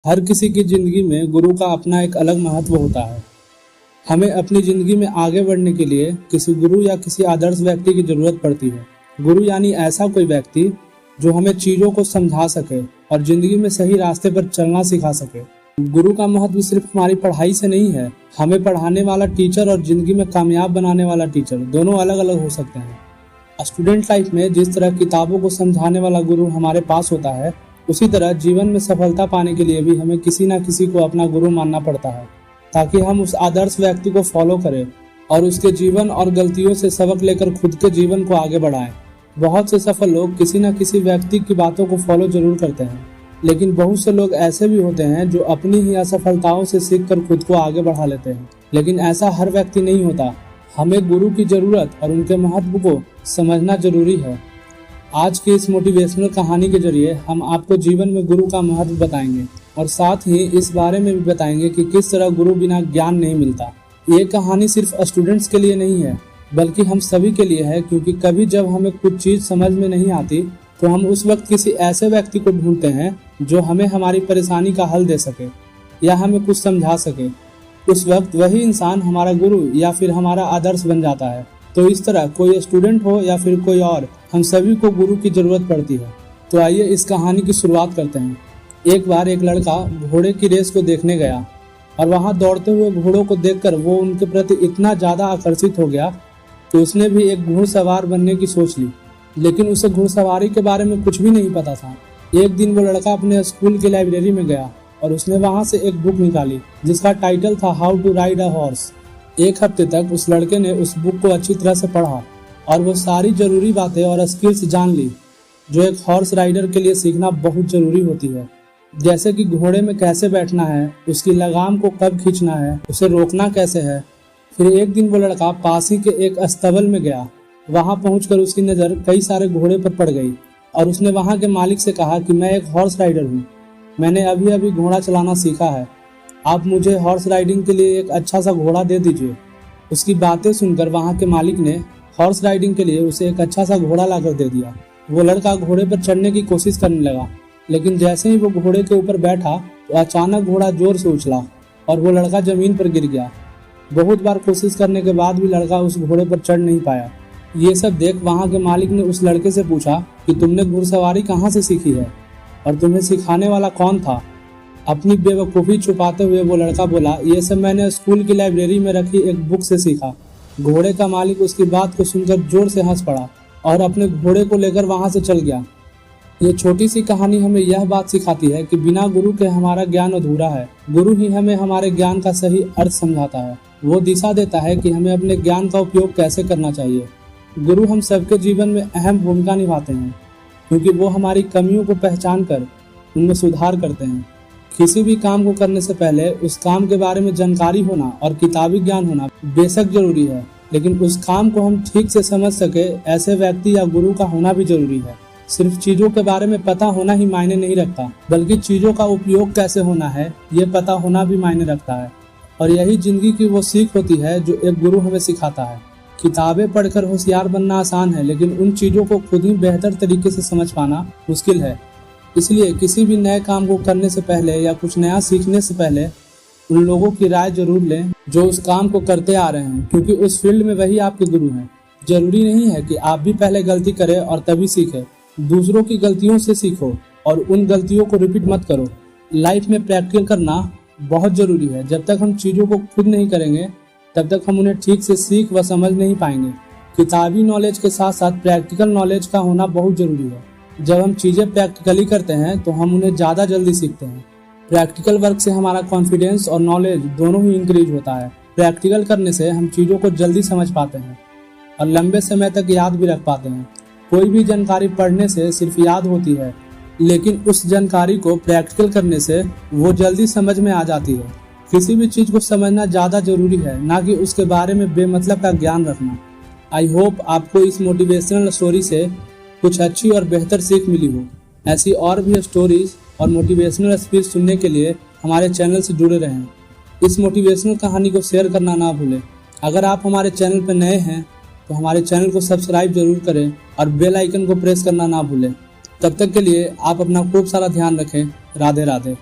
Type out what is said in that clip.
हर किसी की जिंदगी में गुरु का अपना एक अलग महत्व होता है। हमें अपनी जिंदगी में आगे बढ़ने के लिए किसी गुरु या किसी आदर्श व्यक्ति की जरूरत पड़ती है। गुरु यानी ऐसा कोई व्यक्ति जो हमें चीजों को समझा सके और जिंदगी में सही रास्ते पर चलना सिखा सके। गुरु का महत्व सिर्फ हमारी पढ़ाई से नहीं है। हमें पढ़ाने वाला टीचर और जिंदगी में कामयाब बनाने वाला टीचर दोनों अलग अलग हो सकते हैं। स्टूडेंट लाइफ में जिस तरह किताबों को समझाने वाला गुरु हमारे पास होता है, उसी तरह जीवन में सफलता पाने के लिए भी हमें किसी न किसी को अपना गुरु मानना पड़ता है, ताकि हम उस आदर्श व्यक्ति को फॉलो करें और उसके जीवन और गलतियों से सबक लेकर खुद के जीवन को आगे बढ़ाएं। बहुत से सफल लोग किसी न किसी व्यक्ति की बातों को फॉलो जरूर करते हैं, लेकिन बहुत से लोग ऐसे भी होते हैं जो अपनी ही असफलताओं से सीखकर खुद को आगे बढ़ा लेते हैं। लेकिन ऐसा हर व्यक्ति नहीं होता। हमें गुरु की जरूरत और उनके महत्व को समझना जरूरी है। आज की इस मोटिवेशनल कहानी के जरिए हम आपको जीवन में गुरु का महत्व बताएंगे और साथ ही इस बारे में भी बताएंगे कि किस तरह गुरु बिना ज्ञान नहीं मिलता। ये कहानी सिर्फ स्टूडेंट्स के लिए नहीं है, बल्कि हम सभी के लिए है, क्योंकि कभी जब हमें कुछ चीज समझ में नहीं आती तो हम उस वक्त किसी ऐसे व्यक्ति को ढूंढते हैं जो हमें हमारी परेशानी का हल दे सके या हमें कुछ समझा सके। उस वक्त वही इंसान हमारा गुरु या फिर हमारा आदर्श बन जाता है। तो इस तरह कोई स्टूडेंट हो या फिर कोई और, हम सभी को गुरु की जरूरत पड़ती है। तो आइए इस कहानी की शुरुआत करते हैं। एक बार एक लड़का घोड़े की रेस को देखने गया और वहां दौड़ते हुए घोड़ों को देखकर वो उनके प्रति इतना ज्यादा आकर्षित हो गया कि उसने भी एक घुड़सवार बनने की सोच ली। लेकिन उसे घुड़सवारी के बारे में कुछ भी नहीं पता था। एक दिन वो लड़का अपने स्कूल की लाइब्रेरी में गया और उसने वहां से एक बुक निकाली जिसका टाइटल था how to ride a horse. एक हफ्ते तक उस लड़के ने उस बुक को अच्छी तरह से पढ़ा और वो सारी जरूरी बातें और स्किल्स जान ली जो एक हॉर्स राइडर के लिए सीखना बहुत जरूरी होती है। जैसे कि घोड़े में कैसे बैठना है, उसकी लगाम को कब खींचना है, उसे रोकना कैसे है। फिर एक दिन वो लड़का पास ही के एक अस्तबल में गया। वहां पहुंचकर उसकी नज़र कई सारे घोड़े पर पड़ गई और उसने वहां के मालिक से कहा कि मैं एक हॉर्स राइडर हूँ, मैंने अभी अभी घोड़ा चलाना सीखा है, आप मुझे हॉर्स राइडिंग के लिए एक अच्छा सा घोड़ा दे दीजिए। उसकी बातें सुनकर वहां के मालिक ने हॉर्स राइडिंग के लिए उसे एक अच्छा सा घोड़ा लाकर दे दिया। वो लड़का घोड़े पर चढ़ने की कोशिश करने लगा, लेकिन जैसे ही वो घोड़े के ऊपर बैठा तो अचानक घोड़ा जोर से उछला और वो लड़का जमीन पर गिर गया। बहुत बार कोशिश करने के बाद भी लड़का उस घोड़े पर चढ़ नहीं पाया। ये सब देख वहां के मालिक ने उस लड़के से पूछा कि तुमने घुड़सवारी कहाँ से सीखी है और तुम्हें सिखाने वाला कौन था। अपनी बेवकूफ़ी छुपाते हुए वो लड़का बोला, ये सब मैंने स्कूल की लाइब्रेरी में रखी एक बुक से सीखा। घोड़े का मालिक उसकी बात को सुनकर जोर से हंस पड़ा और अपने घोड़े को लेकर वहां से चल गया। ये छोटी सी कहानी हमें यह बात सिखाती है कि बिना गुरु के हमारा ज्ञान अधूरा है। गुरु ही हमें हमारे ज्ञान का सही अर्थ समझाता है। वो दिशा देता है कि हमें अपने ज्ञान का उपयोग कैसे करना चाहिए। गुरु हम सबके जीवन में अहम भूमिका निभाते हैं, क्योंकि वो हमारी कमियों को पहचान कर उनमें सुधार करते हैं। किसी भी काम को करने से पहले उस काम के बारे में जानकारी होना और किताबी ज्ञान होना बेशक जरूरी है, लेकिन उस काम को हम ठीक से समझ सके ऐसे व्यक्ति या गुरु का होना भी जरूरी है। सिर्फ चीजों के बारे में पता होना ही मायने नहीं रखता, बल्कि चीजों का उपयोग कैसे होना है ये पता होना भी मायने रखता है। और यही जिंदगी की वो सीख होती है जो एक गुरु हमें सिखाता है। किताबें पढ़कर होशियार बनना आसान है, लेकिन उन चीजों को खुद ही बेहतर तरीके से समझ पाना मुश्किल है। इसलिए किसी भी नए काम को करने से पहले या कुछ नया सीखने से पहले उन लोगों की राय जरूर लें जो उस काम को करते आ रहे हैं, क्योंकि उस फील्ड में वही आपके गुरु हैं। जरूरी नहीं है कि आप भी पहले गलती करें और तभी सीखें। दूसरों की गलतियों से सीखो और उन गलतियों को रिपीट मत करो। लाइफ में प्रैक्टिकल करना बहुत जरूरी है। जब तक हम चीज़ों को खुद नहीं करेंगे तब तक हम उन्हें ठीक से सीख व समझ नहीं पाएंगे। किताबी नॉलेज के साथ साथ प्रैक्टिकल नॉलेज का होना बहुत जरूरी है। जब हम चीज़ें प्रैक्टिकली करते हैं तो हम उन्हें ज़्यादा जल्दी सीखते हैं। प्रैक्टिकल वर्क से हमारा कॉन्फिडेंस और नॉलेज दोनों ही इंक्रीज होता है। प्रैक्टिकल करने से हम चीज़ों को जल्दी समझ पाते हैं और लंबे समय तक याद भी रख पाते हैं। कोई भी जानकारी पढ़ने से सिर्फ याद होती है, लेकिन उस जानकारी को प्रैक्टिकल करने से वो जल्दी समझ में आ जाती है। किसी भी चीज़ को समझना ज़्यादा जरूरी है, ना कि उसके बारे में बेमतलब का ज्ञान रखना। आई होप आपको इस मोटिवेशनल स्टोरी से कुछ अच्छी और बेहतर सीख मिली हो। ऐसी और भी स्टोरीज और मोटिवेशनल स्पीच सुनने के लिए हमारे चैनल से जुड़े रहें। इस मोटिवेशनल कहानी को शेयर करना ना भूलें। अगर आप हमारे चैनल पर नए हैं तो हमारे चैनल को सब्सक्राइब जरूर करें और बेल आइकन को प्रेस करना ना भूलें। तब तक के लिए आप अपना खूब सारा ध्यान रखें। राधे राधे।